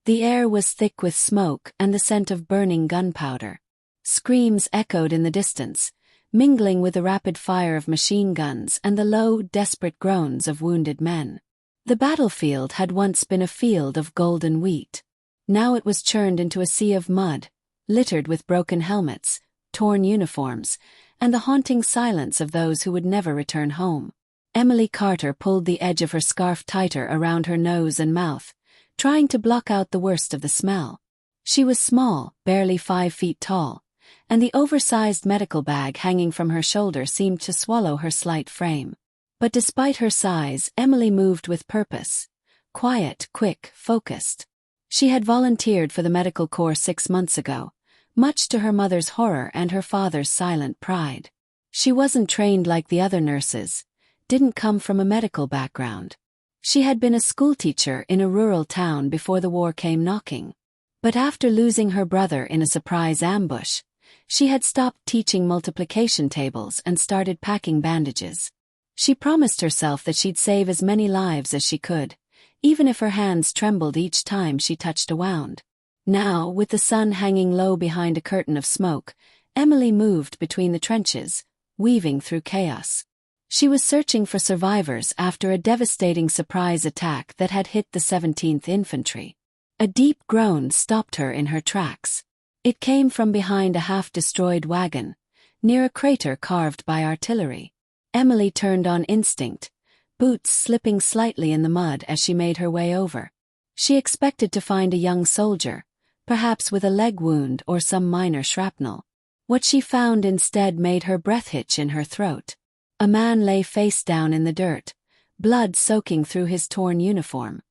The air was thick with smoke and the scent of burning gunpowder. Screams echoed in the distance, mingling with the rapid fire of machine guns and the low, desperate groans of wounded men. The battlefield had once been a field of golden wheat. Now it was churned into a sea of mud, littered with broken helmets, torn uniforms, and the haunting silence of those who would never return home. Emily Carter pulled the edge of her scarf tighter around her nose and mouth, trying to block out the worst of the smell. She was small, barely 5 feet tall, and the oversized medical bag hanging from her shoulder seemed to swallow her slight frame. But despite her size, Emily moved with purpose. Quiet, quick, focused. She had volunteered for the medical corps 6 months ago, much to her mother's horror and her father's silent pride. She wasn't trained like the other nurses, didn't come from a medical background. She had been a schoolteacher in a rural town before the war came knocking. But after losing her brother in a surprise ambush, she had stopped teaching multiplication tables and started packing bandages. She promised herself that she'd save as many lives as she could, even if her hands trembled each time she touched a wound. Now, with the sun hanging low behind a curtain of smoke, Emily moved between the trenches, weaving through chaos. She was searching for survivors after a devastating surprise attack that had hit the 17th Infantry. A deep groan stopped her in her tracks. It came from behind a half-destroyed wagon, near a crater carved by artillery. Emily turned on instinct, boots slipping slightly in the mud as she made her way over. She expected to find a young soldier, perhaps with a leg wound or some minor shrapnel. What she found instead made her breath hitch in her throat. A man lay face down in the dirt, blood soaking through his torn uniform.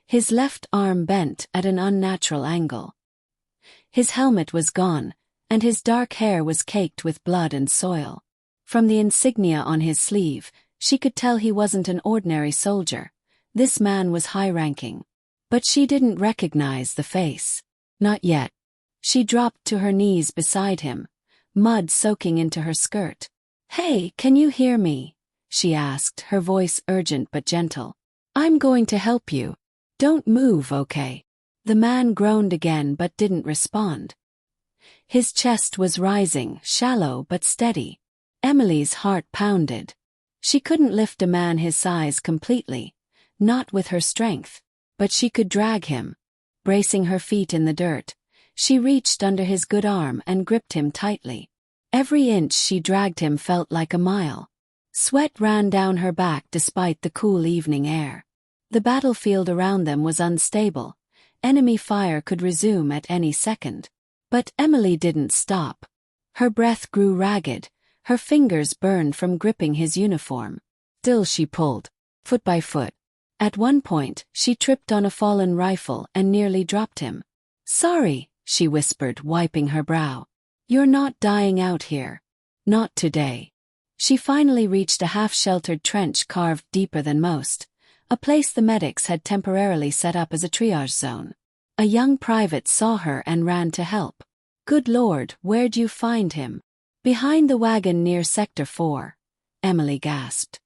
His left arm bent at an unnatural angle. His helmet was gone, and his dark hair was caked with blood and soil. From the insignia on his sleeve, she could tell he wasn't an ordinary soldier. This man was high-ranking. But she didn't recognize the face. Not yet. She dropped to her knees beside him, mud soaking into her skirt. "Hey, can you hear me?" she asked, her voice urgent but gentle. "I'm going to help you. Don't move, okay?" The man groaned again but didn't respond. His chest was rising, shallow but steady. Emily's heart pounded. She couldn't lift a man his size completely, not with her strength, but she could drag him. Bracing her feet in the dirt, she reached under his good arm and gripped him tightly. Every inch she dragged him felt like a mile. Sweat ran down her back despite the cool evening air. The battlefield around them was unstable. Enemy fire could resume at any second. But Emily didn't stop. Her breath grew ragged, her fingers burned from gripping his uniform. Still she pulled, foot by foot. At one point, she tripped on a fallen rifle and nearly dropped him. "Sorry," she whispered, wiping her brow. "You're not dying out here. Not today." She finally reached a half-sheltered trench carved deeper than most, a place the medics had temporarily set up as a triage zone. A young private saw her and ran to help. "Good Lord, where'd you find him?" "Behind the wagon near Sector 4, Emily gasped.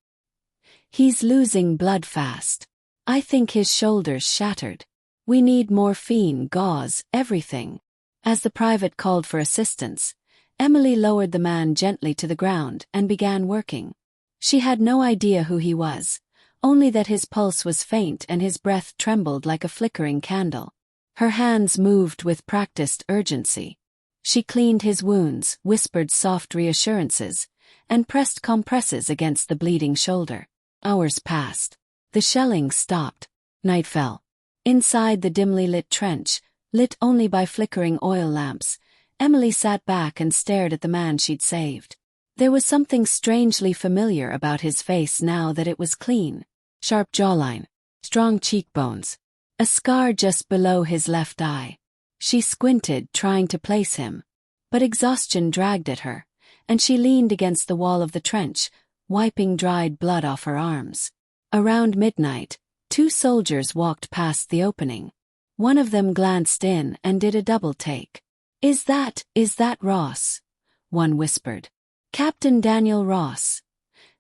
"He's losing blood fast. I think his shoulder's shattered. We need morphine, gauze, everything." As the private called for assistance, Emily lowered the man gently to the ground and began working. She had no idea who he was, only that his pulse was faint and his breath trembled like a flickering candle. Her hands moved with practiced urgency. She cleaned his wounds, whispered soft reassurances, and pressed compresses against the bleeding shoulder. Hours passed. The shelling stopped. Night fell. Inside the dimly lit trench, lit only by flickering oil lamps, Emily sat back and stared at the man she'd saved. There was something strangely familiar about his face now that it was clean. Sharp jawline, strong cheekbones, a scar just below his left eye. She squinted, trying to place him. But exhaustion dragged at her, and she leaned against the wall of the trench, wiping dried blood off her arms. Around midnight, 2 soldiers walked past the opening. One of them glanced in and did a double take. Is that Ross?" one whispered. "Captain Daniel Ross,"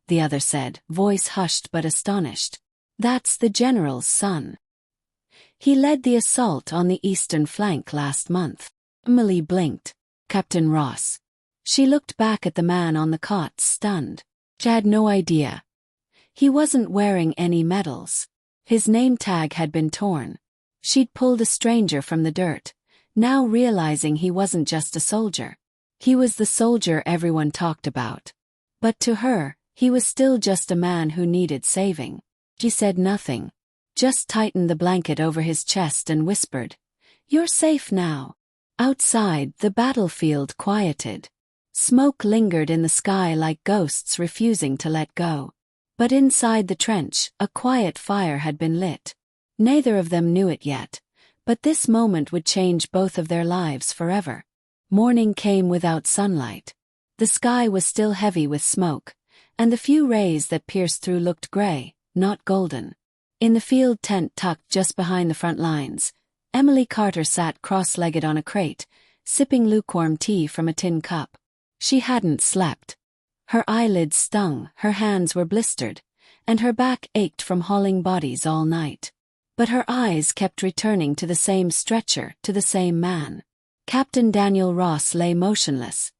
the other said, voice hushed but astonished. "That's the general's son." He led the assault on the eastern flank last month. Emily blinked. Captain Ross. She looked back at the man on the cot, stunned. She had no idea. He wasn't wearing any medals. His name tag had been torn. She'd pulled a stranger from the dirt, now realizing he wasn't just a soldier. He was the soldier everyone talked about. But to her, he was still just a man who needed saving. She said nothing, just tightened the blanket over his chest and whispered, "You're safe now." Outside, the battlefield quieted. Smoke lingered in the sky like ghosts refusing to let go. But inside the trench, a quiet fire had been lit. Neither of them knew it yet, but this moment would change both of their lives forever. Morning came without sunlight. The sky was still heavy with smoke, and the few rays that pierced through looked gray, not golden. In the field tent tucked just behind the front lines, Emily Carter sat cross-legged on a crate, sipping lukewarm tea from a tin cup. She hadn't slept. Her eyelids stung, her hands were blistered, and her back ached from hauling bodies all night. But her eyes kept returning to the same stretcher, to the same man. Captain Daniel Ross lay motionless,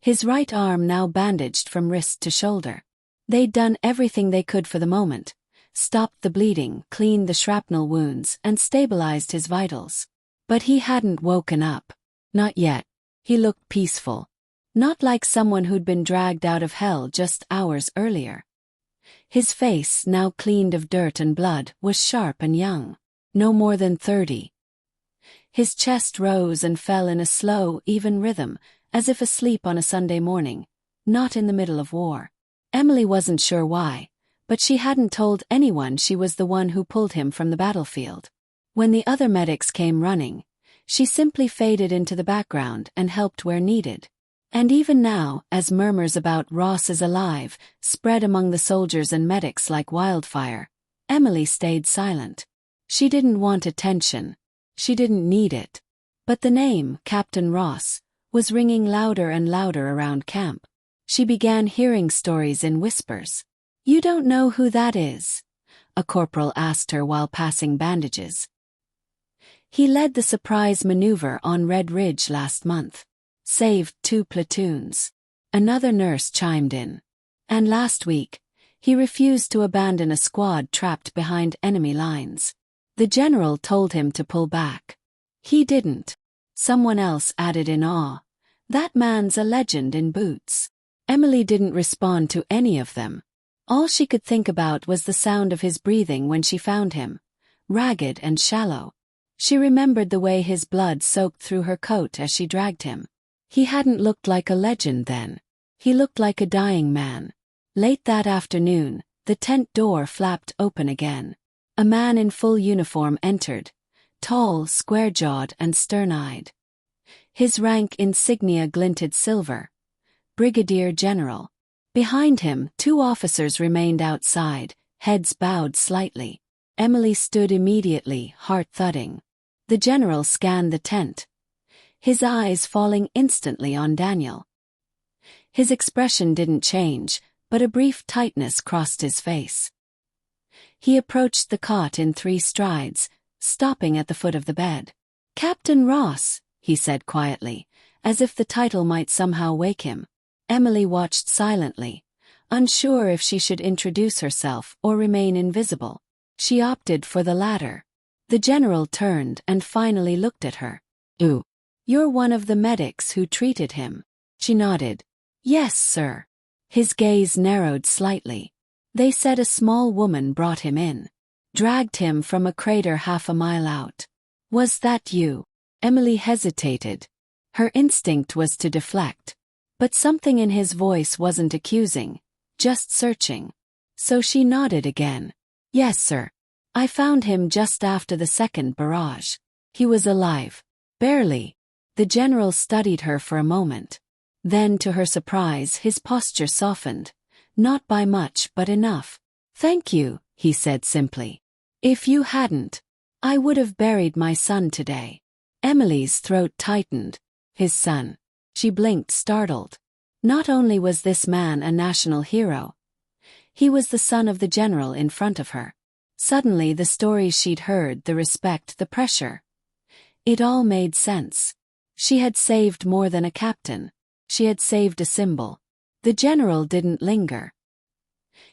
his right arm now bandaged from wrist to shoulder. They'd done everything they could for the moment, stopped the bleeding, cleaned the shrapnel wounds, and stabilized his vitals. But he hadn't woken up. Not yet. He looked peaceful. Not like someone who'd been dragged out of hell just hours earlier. His face, now cleaned of dirt and blood, was sharp and young. No more than 30. His chest rose and fell in a slow, even rhythm, as if asleep on a Sunday morning, not in the middle of war. Emily wasn't sure why, but she hadn't told anyone she was the one who pulled him from the battlefield. When the other medics came running, she simply faded into the background and helped where needed. And even now, as murmurs about "Ross is alive" spread among the soldiers and medics like wildfire, Emily stayed silent. She didn't want attention. She didn't need it. But the name, Captain Ross, was ringing louder and louder around camp. She began hearing stories in whispers. "You don't know who that is?" a corporal asked her while passing bandages. "He led the surprise maneuver on Red Ridge last month. Saved 2 platoons. Another nurse chimed in. And last week, he refused to abandon a squad trapped behind enemy lines. The general told him to pull back. He didn't. Someone else added in awe, "That man's a legend in boots." Emily didn't respond to any of them. All she could think about was the sound of his breathing when she found him, ragged and shallow. She remembered the way his blood soaked through her coat as she dragged him. He hadn't looked like a legend then. He looked like a dying man. Late that afternoon, the tent door flapped open again. A man in full uniform entered, tall, square-jawed and stern-eyed. His rank insignia glinted silver. Brigadier General. Behind him, 2 officers remained outside, heads bowed slightly. Emily stood immediately, heart thudding. The general scanned the tent, his eyes falling instantly on Daniel. His expression didn't change, but a brief tightness crossed his face. He approached the cot in 3 strides, stopping at the foot of the bed. "Captain Ross," he said quietly, as if the title might somehow wake him. Emily watched silently, unsure if she should introduce herself or remain invisible. She opted for the latter. The general turned and finally looked at her. "Ooh. You're one of the medics who treated him." She nodded. "Yes, sir." His gaze narrowed slightly. "They said a small woman brought him in. Dragged him from a crater half a mile out. Was that you?" Emily hesitated. Her instinct was to deflect. But something in his voice wasn't accusing, just searching. So she nodded again. "Yes, sir. I found him just after the second barrage. He was alive. Barely." The general studied her for a moment. Then, to her surprise, his posture softened. Not by much, but enough. "Thank you," he said simply. "If you hadn't, I would have buried my son today." Emily's throat tightened. His son. She blinked, startled. Not only was this man a national hero, he was the son of the general in front of her. Suddenly the stories she'd heard, the respect, the pressure. It all made sense. She had saved more than a captain. She had saved a symbol. The general didn't linger.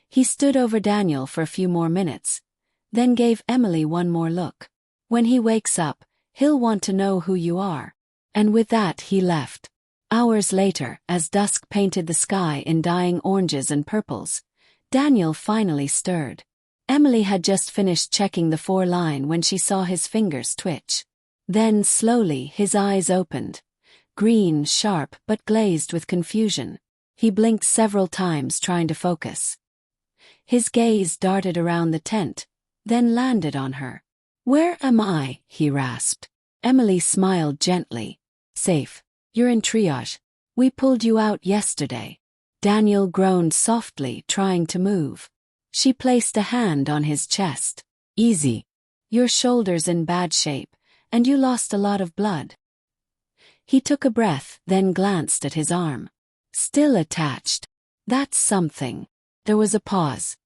He stood over Daniel for a few more minutes, then gave Emily one more look. When he wakes up, he'll want to know who you are. And with that he left. Hours later, as dusk painted the sky in dying oranges and purples, Daniel finally stirred. Emily had just finished checking the 4-line when she saw his fingers twitch. Then, slowly, his eyes opened. Green, sharp, but glazed with confusion. He blinked several times, trying to focus. His gaze darted around the tent, then landed on her. "Where am I?" he rasped. Emily smiled gently. "Safe. You're in triage. We pulled you out yesterday." Daniel groaned softly, trying to move. She placed a hand on his chest. "Easy. Your shoulder's in bad shape, and you lost a lot of blood." He took a breath, then glanced at his arm. "Still attached. That's something." There was a pause.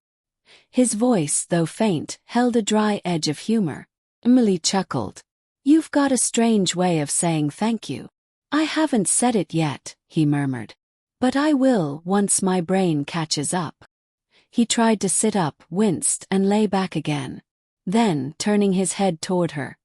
His voice, though faint, held a dry edge of humor. Emily chuckled. "You've got a strange way of saying thank you." "I haven't said it yet," he murmured. "But I will once my brain catches up." He tried to sit up, winced, and lay back again. Then, turning his head toward her,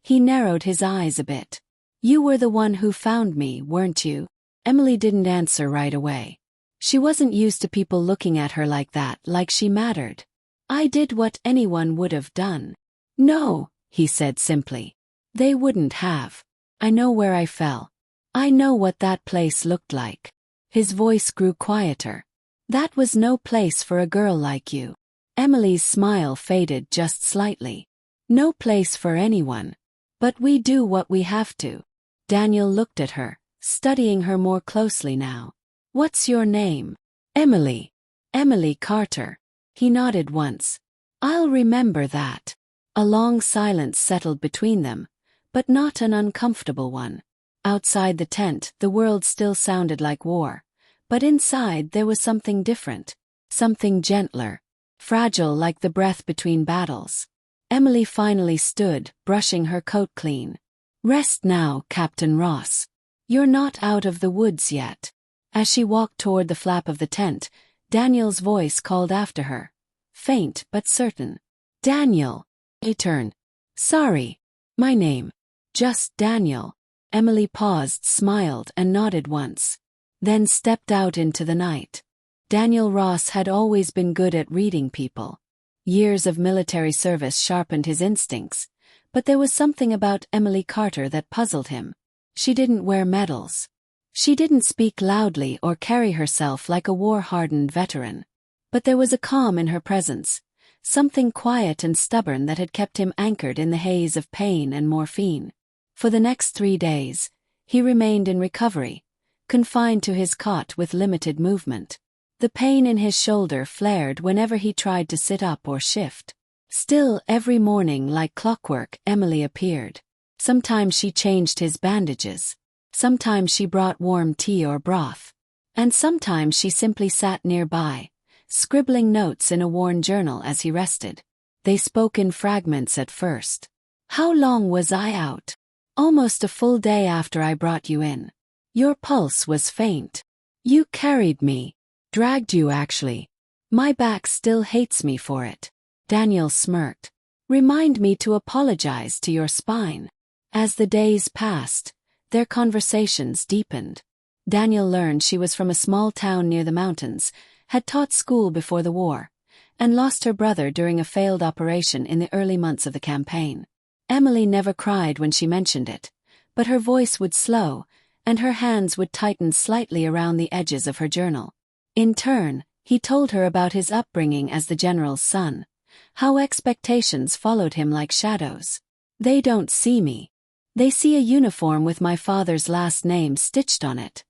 he narrowed his eyes a bit. "You were the one who found me, weren't you?" Emily didn't answer right away. She wasn't used to people looking at her like that, like she mattered. "I did what anyone would have done." "No," he said simply. "They wouldn't have. I know where I fell. I know what that place looked like." His voice grew quieter. "That was no place for a girl like you." Emily's smile faded just slightly. "No place for anyone. But we do what we have to." Daniel looked at her, studying her more closely now. "What's your name?" "Emily." "Emily Carter." He nodded once. "I'll remember that." A long silence settled between them, but not an uncomfortable one. Outside the tent, the world still sounded like war, but inside there was something different, something gentler, fragile like the breath between battles. Emily finally stood, brushing her coat clean. "Rest now, Captain Ross. You're not out of the woods yet." As she walked toward the flap of the tent, Daniel's voice called after her. Faint but certain. "Daniel." He turned. "Sorry. My name." "Just Daniel." Emily paused, smiled, and nodded once. Then stepped out into the night. Daniel Ross had always been good at reading people. Years of military service sharpened his instincts, but there was something about Emily Carter that puzzled him. She didn't wear medals. She didn't speak loudly or carry herself like a war-hardened veteran. But there was a calm in her presence, something quiet and stubborn that had kept him anchored in the haze of pain and morphine. For the next 3 days, he remained in recovery, confined to his cot with limited movement. The pain in his shoulder flared whenever he tried to sit up or shift. Still, every morning, like clockwork, Emily appeared. Sometimes she changed his bandages. Sometimes she brought warm tea or broth. And sometimes she simply sat nearby, scribbling notes in a worn journal as he rested. They spoke in fragments at first. "How long was I out?" "Almost a full day after I brought you in. Your pulse was faint. You carried me. Dragged you, actually. My back still hates me for it." Daniel smirked. "Remind me to apologize to your spine." As the days passed, their conversations deepened. Daniel learned she was from a small town near the mountains, had taught school before the war, and lost her brother during a failed operation in the early months of the campaign. Emily never cried when she mentioned it, but her voice would slow, and her hands would tighten slightly around the edges of her journal. In turn, he told her about his upbringing as the general's son, how expectations followed him like shadows. "They don't see me. They see a uniform with my father's last name stitched on it,"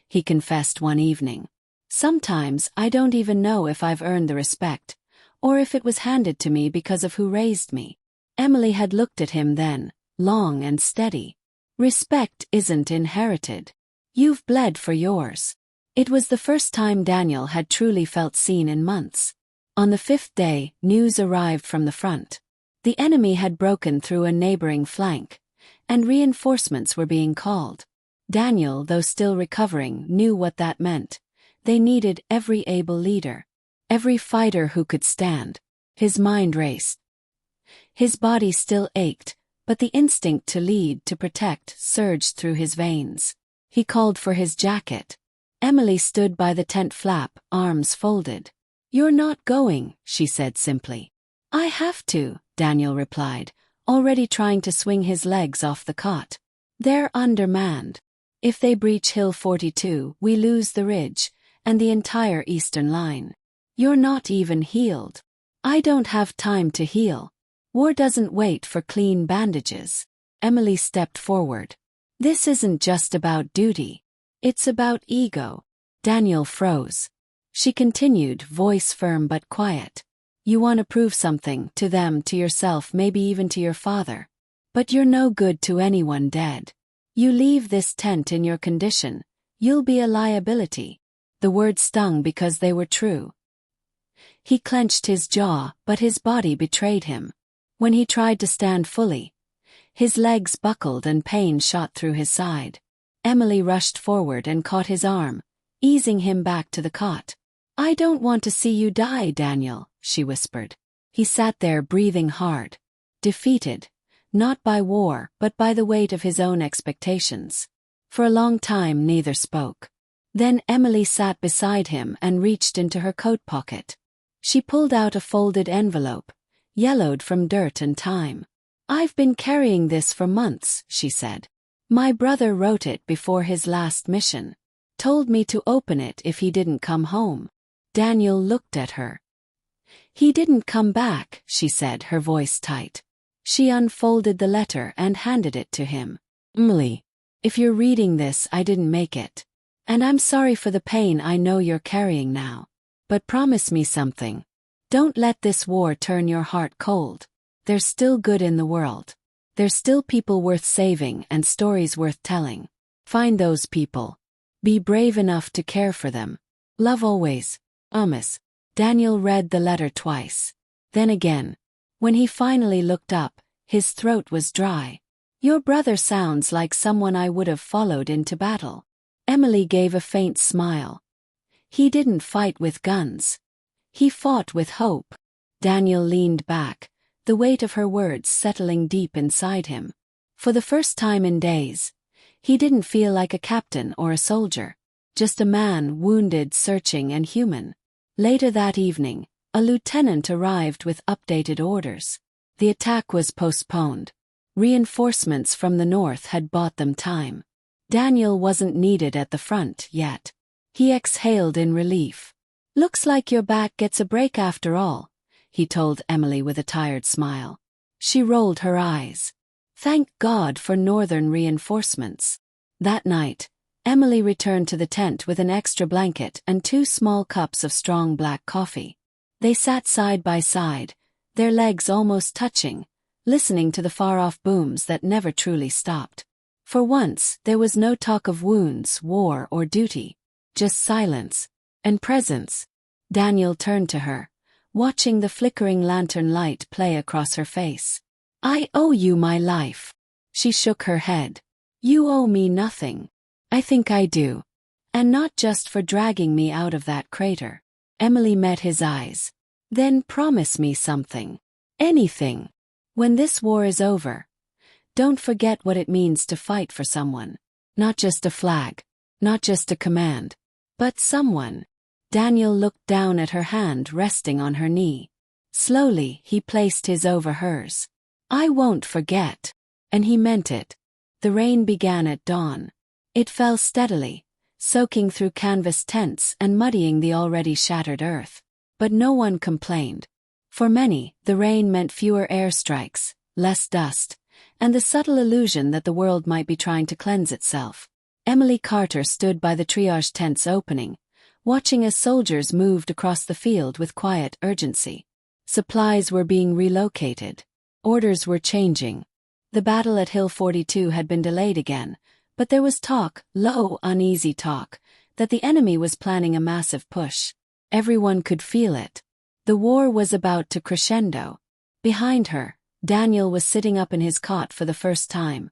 he confessed one evening. "Sometimes I don't even know if I've earned the respect, or if it was handed to me because of who raised me." Emily had looked at him then, long and steady. "Respect isn't inherited. You've bled for yours." It was the first time Daniel had truly felt seen in months. On the 5th day, news arrived from the front. The enemy had broken through a neighboring flank, and reinforcements were being called. Daniel, though still recovering, knew what that meant. They needed every able leader, every fighter who could stand. His mind raced. His body still ached, but the instinct to lead, to protect, surged through his veins. He called for his jacket. Emily stood by the tent flap, arms folded. "You're not going," she said simply. "I have to," Daniel replied, already trying to swing his legs off the cot. "They're undermanned. If they breach Hill 42, we lose the ridge, and the entire eastern line. You're not even healed." "I don't have time to heal. War doesn't wait for clean bandages." Emily stepped forward. "This isn't just about duty. It's about ego." Daniel froze. She continued, voice firm but quiet. "You want to prove something, to them, to yourself, maybe even to your father. But you're no good to anyone dead. You leave this tent in your condition, you'll be a liability." The words stung because they were true. He clenched his jaw, but his body betrayed him. When he tried to stand fully, his legs buckled and pain shot through his side. Emily rushed forward and caught his arm, easing him back to the cot. "I don't want to see you die, Daniel," she whispered. He sat there breathing hard, defeated, not by war but by the weight of his own expectations. For a long time neither spoke. Then Emily sat beside him and reached into her coat pocket. She pulled out a folded envelope, yellowed from dirt and time. "I've been carrying this for months," she said. "My brother wrote it before his last mission. Told me to open it if he didn't come home." Daniel looked at her. "He didn't come back," she said, her voice tight. She unfolded the letter and handed it to him. "Emily, if you're reading this, I didn't make it. And I'm sorry for the pain I know you're carrying now. But promise me something. Don't let this war turn your heart cold. There's still good in the world. There's still people worth saving and stories worth telling. Find those people. Be brave enough to care for them. Love always. Amos." Daniel read the letter twice. Then again. When he finally looked up, his throat was dry. "Your brother sounds like someone I would have followed into battle." Emily gave a faint smile. "He didn't fight with guns. He fought with hope." Daniel leaned back, the weight of her words settling deep inside him. For the first time in days, he didn't feel like a captain or a soldier, just a man, wounded, searching, and human. Later that evening, a lieutenant arrived with updated orders. The attack was postponed. Reinforcements from the north had bought them time. Daniel wasn't needed at the front yet. He exhaled in relief. "Looks like your back gets a break after all," he told Emily with a tired smile. She rolled her eyes. Thank God for northern reinforcements. That night, Emily returned to the tent with an extra blanket and 2 small cups of strong black coffee. They sat side by side, their legs almost touching, listening to the far-off booms that never truly stopped. For once, there was no talk of wounds, war, or duty. Just silence and presence. Daniel turned to her, watching the flickering lantern light play across her face. "I owe you my life." She shook her head. "You owe me nothing." "I think I do. And not just for dragging me out of that crater." Emily met his eyes. "Then promise me something. Anything. When this war is over, don't forget what it means to fight for someone. Not just a flag, not just a command, but someone." Daniel looked down at her hand resting on her knee. Slowly, he placed his over hers. "I won't forget." And he meant it. The rain began at dawn. It fell steadily, soaking through canvas tents and muddying the already shattered earth. But no one complained. For many, the rain meant fewer airstrikes, less dust, and the subtle illusion that the world might be trying to cleanse itself. Emily Carter stood by the triage tent's opening, watching as soldiers moved across the field with quiet urgency. Supplies were being relocated. Orders were changing. The battle at Hill 42 had been delayed again, but there was talk, low, uneasy talk, that the enemy was planning a massive push. Everyone could feel it. The war was about to crescendo. Behind her, Daniel was sitting up in his cot for the first time,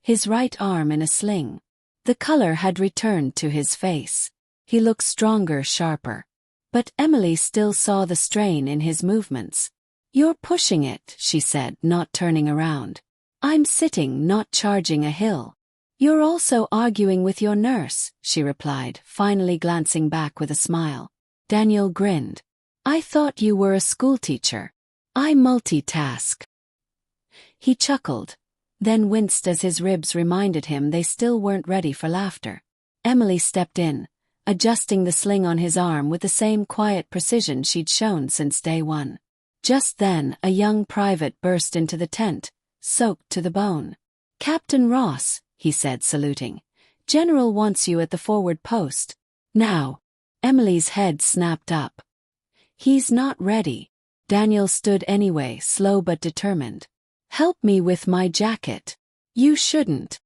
his right arm in a sling. The color had returned to his face. He looked stronger, sharper. But Emily still saw the strain in his movements. "You're pushing it," she said, not turning around. "I'm sitting, not charging a hill." "You're also arguing with your nurse," she replied, finally glancing back with a smile. Daniel grinned. "I thought you were a schoolteacher. I multitask." He chuckled, then winced as his ribs reminded him they still weren't ready for laughter. Emily stepped in, adjusting the sling on his arm with the same quiet precision she'd shown since day one. Just then, a young private burst into the tent, soaked to the bone. "Captain Ross," he said, saluting. "General wants you at the forward post." "Now." Emily's head snapped up. "He's not ready." Daniel stood anyway, slow but determined. "Help me with my jacket." "You shouldn't."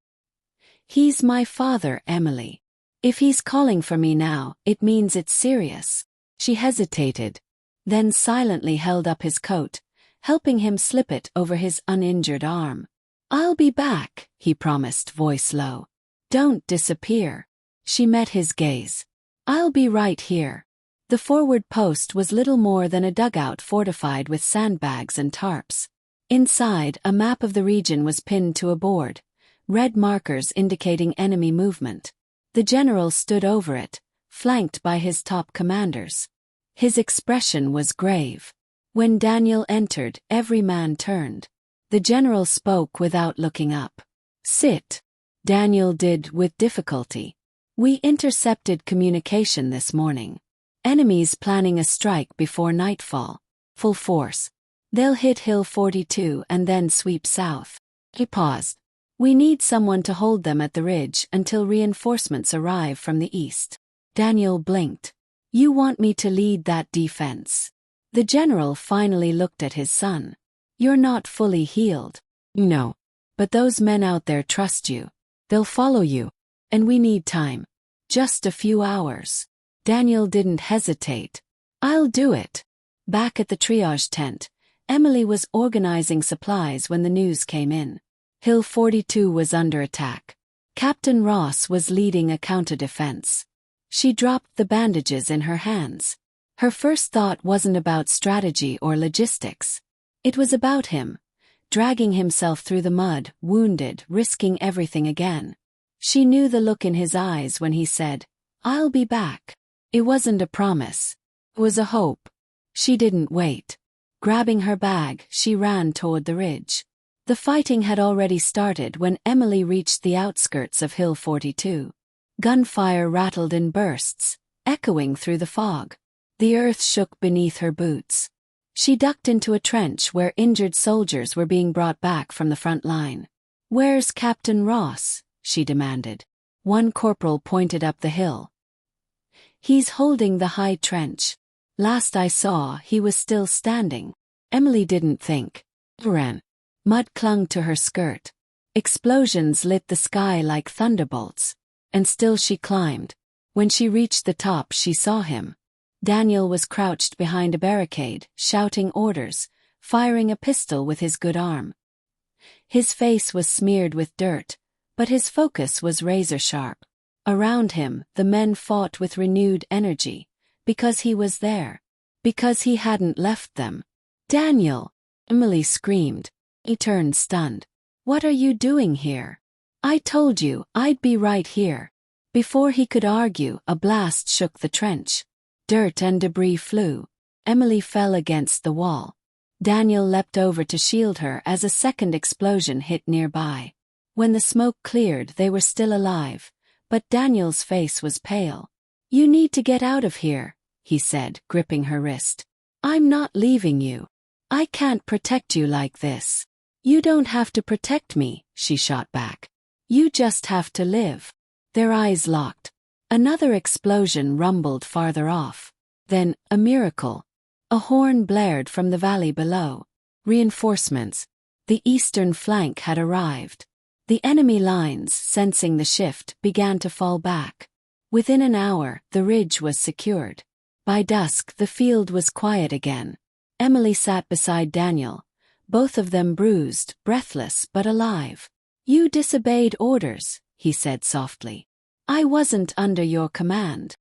"He's my father, Emily. If he's calling for me now, it means it's serious." She hesitated, then silently held up his coat, helping him slip it over his uninjured arm. "I'll be back," he promised, voice low. "Don't disappear." She met his gaze. "I'll be right here." The forward post was little more than a dugout fortified with sandbags and tarps. Inside, a map of the region was pinned to a board, red markers indicating enemy movement. The general stood over it, flanked by his top commanders. His expression was grave. When Daniel entered, every man turned. The general spoke without looking up. "Sit." Daniel did with difficulty. "We intercepted communication this morning. Enemies planning a strike before nightfall. Full force. They'll hit Hill 42 and then sweep south." He paused. "We need someone to hold them at the ridge until reinforcements arrive from the east." Daniel blinked. "You want me to lead that defense?" The general finally looked at his son. "You're not fully healed." "No. But those men out there trust you. They'll follow you. And we need time. Just a few hours." Daniel didn't hesitate. "I'll do it." Back at the triage tent, Emily was organizing supplies when the news came in. Hill 42 was under attack. Captain Ross was leading a counter-defense. She dropped the bandages in her hands. Her first thought wasn't about strategy or logistics. It was about him, dragging himself through the mud, wounded, risking everything again. She knew the look in his eyes when he said, "I'll be back." It wasn't a promise. It was a hope. She didn't wait. Grabbing her bag, she ran toward the ridge. The fighting had already started when Emily reached the outskirts of Hill 42. Gunfire rattled in bursts, echoing through the fog. The earth shook beneath her boots. She ducked into a trench where injured soldiers were being brought back from the front line. "Where's Captain Ross?" she demanded. One corporal pointed up the hill. "He's holding the high trench. Last I saw, he was still standing." Emily didn't think. Ran. Mud clung to her skirt. Explosions lit the sky like thunderbolts. And still she climbed. When she reached the top, she saw him. Daniel was crouched behind a barricade, shouting orders, firing a pistol with his good arm. His face was smeared with dirt, but his focus was razor-sharp. Around him, the men fought with renewed energy, because he was there, because he hadn't left them. "Daniel!" Emily screamed. He turned stunned. "What are you doing here?" "I told you, I'd be right here." Before he could argue, a blast shook the trench. Dirt and debris flew. Emily fell against the wall. Daniel leapt over to shield her as a second explosion hit nearby. When the smoke cleared, they were still alive, but Daniel's face was pale. "You need to get out of here," he said, gripping her wrist. "I'm not leaving you. I can't protect you like this." "You don't have to protect me," she shot back. "You just have to live." Their eyes locked. Another explosion rumbled farther off. Then, a miracle. A horn blared from the valley below. Reinforcements. The eastern flank had arrived. The enemy lines, sensing the shift, began to fall back. Within an hour, the ridge was secured. By dusk the field was quiet again. Emily sat beside Daniel, both of them bruised, breathless but alive. "You disobeyed orders," he said softly. "I wasn't under your command."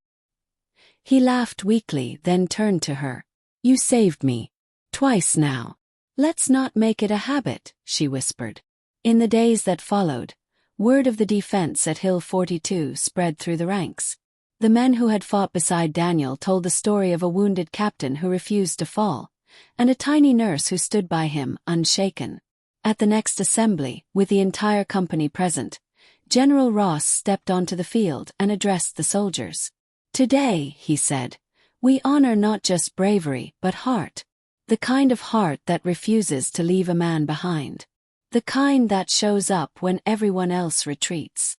He laughed weakly, then turned to her. "You saved me. Twice now. Let's not make it a habit," she whispered. In the days that followed, word of the defense at Hill 42 spread through the ranks. The men who had fought beside Daniel told the story of a wounded captain who refused to fall, and a tiny nurse who stood by him, unshaken. At the next assembly, with the entire company present, General Ross stepped onto the field and addressed the soldiers. "Today," he said, "we honor not just bravery but heart. The kind of heart that refuses to leave a man behind. The kind that shows up when everyone else retreats."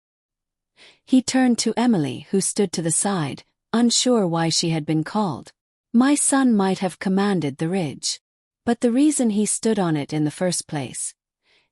He turned to Emily, who stood to the side, unsure why she had been called. "My son might have commanded the ridge. But the reason he stood on it in the first place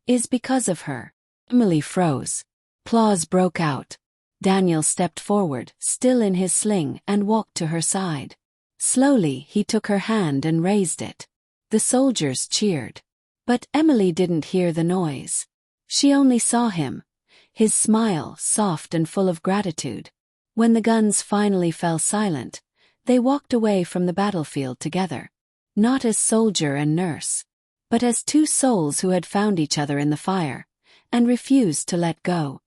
is because of her." Emily froze. Applause broke out. Daniel stepped forward, still in his sling, and walked to her side. Slowly he took her hand and raised it. The soldiers cheered. But Emily didn't hear the noise. She only saw him, his smile soft and full of gratitude. When the guns finally fell silent, they walked away from the battlefield together. Not as soldier and nurse, but as two souls who had found each other in the fire, and refused to let go.